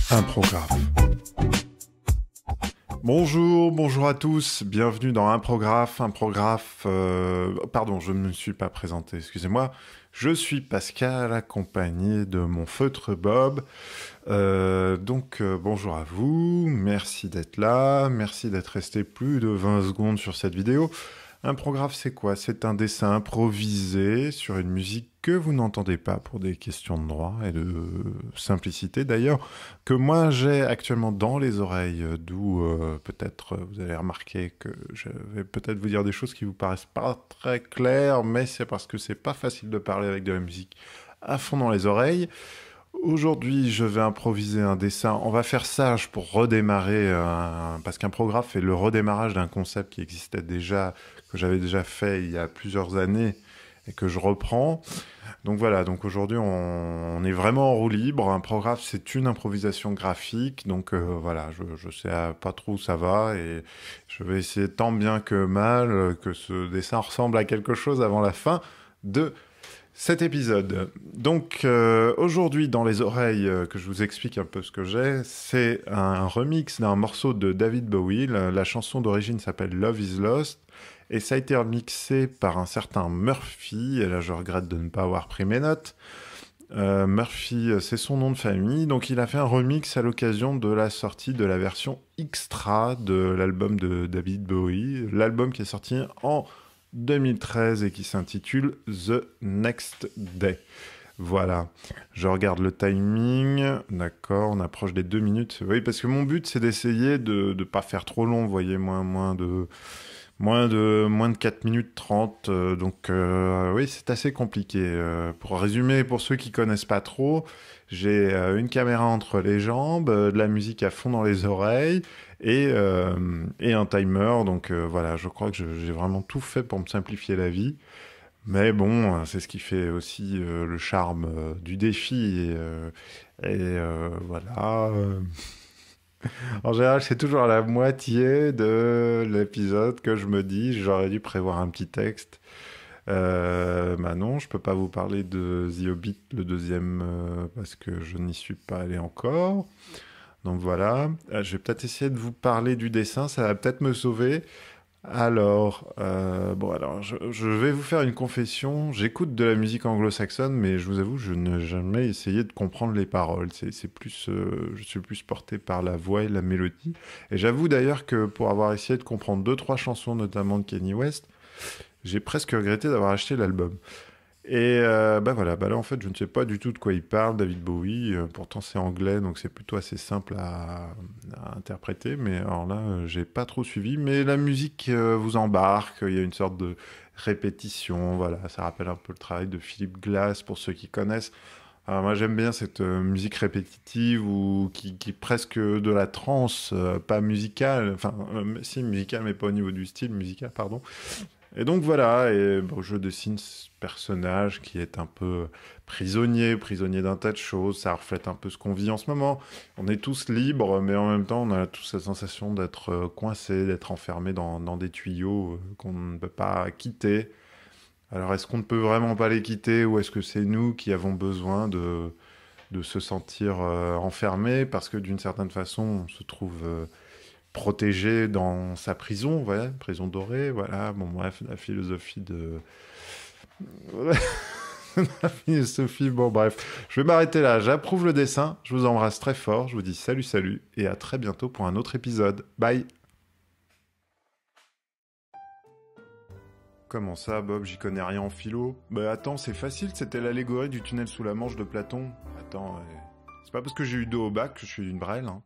Imprographe. Bonjour à tous, bienvenue dans Imprographe. Pardon, je ne me suis pas présenté, excusez-moi. Je suis Pascal, accompagné de mon feutre Bob. Bonjour à vous, merci d'être là, merci d'être resté plus de 20 secondes sur cette vidéo. Imprographe, c'est quoi? C'est un dessin improvisé sur une musique que vous n'entendez pas pour des questions de droit et de simplicité d'ailleurs, que moi j'ai actuellement dans les oreilles, d'où peut-être vous allez remarquer que je vais peut-être vous dire des choses qui vous paraissent pas très claires, mais c'est parce que c'est pas facile de parler avec de la musique à fond dans les oreilles. Aujourd'hui, je vais improviser un dessin. On va faire sage pour redémarrer, parce qu'Imprographe est le redémarrage d'un concept qui existait déjà, que j'avais déjà fait il y a plusieurs années et que je reprends. Donc voilà, donc aujourd'hui on est vraiment en roue libre. Imprographe, c'est une improvisation graphique, donc voilà, je sais pas trop où ça va et je vais essayer tant bien que mal que ce dessin ressemble à quelque chose avant la fin de cet épisode. Donc aujourd'hui dans les oreilles, que je vous explique un peu ce que j'ai, c'est un remix d'un morceau de David Bowie. La chanson d'origine s'appelle Love is Lost et ça a été remixé par un certain Murphy, et là je regrette de ne pas avoir pris mes notes. Murphy, c'est son nom de famille, donc il a fait un remix à l'occasion de la sortie de la version extra de l'album de David Bowie, l'album qui est sorti en 2013 et qui s'intitule The Next Day. Voilà, je regarde le timing, d'accord, on approche des 2 minutes. Oui, parce que mon but c'est d'essayer de ne pas faire trop long, vous voyez, moins de 4 minutes 30, oui, c'est assez compliqué. Pour résumer, pour ceux qui connaissent pas trop, j'ai une caméra entre les jambes, de la musique à fond dans les oreilles, et un timer, donc voilà, je crois que j'ai vraiment tout fait pour me simplifier la vie. Mais bon, c'est ce qui fait aussi le charme du défi, voilà. En général, c'est toujours à la moitié de l'épisode que je me dis j'aurais dû prévoir un petit texte. Bah non, je peux pas vous parler de The Hobbit, le deuxième, parce que je n'y suis pas allé encore. Donc voilà, je vais peut-être essayer de vous parler du dessin, ça va peut-être me sauver. Alors, je vais vous faire une confession. J'écoute de la musique anglo-saxonne, mais je vous avoue, je n'ai jamais essayé de comprendre les paroles. C'est plus, je suis plus porté par la voix et la mélodie. Et j'avoue d'ailleurs que pour avoir essayé de comprendre 2-3 chansons, notamment de Kanye West, j'ai presque regretté d'avoir acheté l'album. Et voilà, là en fait je ne sais pas du tout de quoi il parle, David Bowie, pourtant c'est anglais donc c'est plutôt assez simple à interpréter, mais alors là j'ai pas trop suivi, mais la musique vous embarque, il y a une sorte de répétition, voilà, ça rappelle un peu le travail de Philip Glass pour ceux qui connaissent. Alors moi j'aime bien cette musique répétitive ou qui est presque de la trance, pas musicale, enfin si musicale mais pas au niveau du style musical, pardon. Et donc voilà, et bon, je dessine ce personnage qui est un peu prisonnier d'un tas de choses, ça reflète un peu ce qu'on vit en ce moment. On est tous libres, mais en même temps on a tous la sensation d'être coincé, d'être enfermé dans des tuyaux qu'on ne peut pas quitter. Alors est-ce qu'on ne peut vraiment pas les quitter ou est-ce que c'est nous qui avons besoin de se sentir enfermés parce que d'une certaine façon on se trouve protégé dans sa prison, voilà, prison dorée, voilà, bon bref, la philosophie de... la philosophie, bon bref, je vais m'arrêter là, j'approuve le dessin, je vous embrasse très fort, je vous dis salut, et à très bientôt pour un autre épisode, bye. Comment ça, Bob, j'y connais rien en philo? Bah attends, c'est facile, c'était l'allégorie du tunnel sous la Manche de Platon. Attends, c'est pas parce que j'ai eu 2 au bac que je suis une brêle, hein.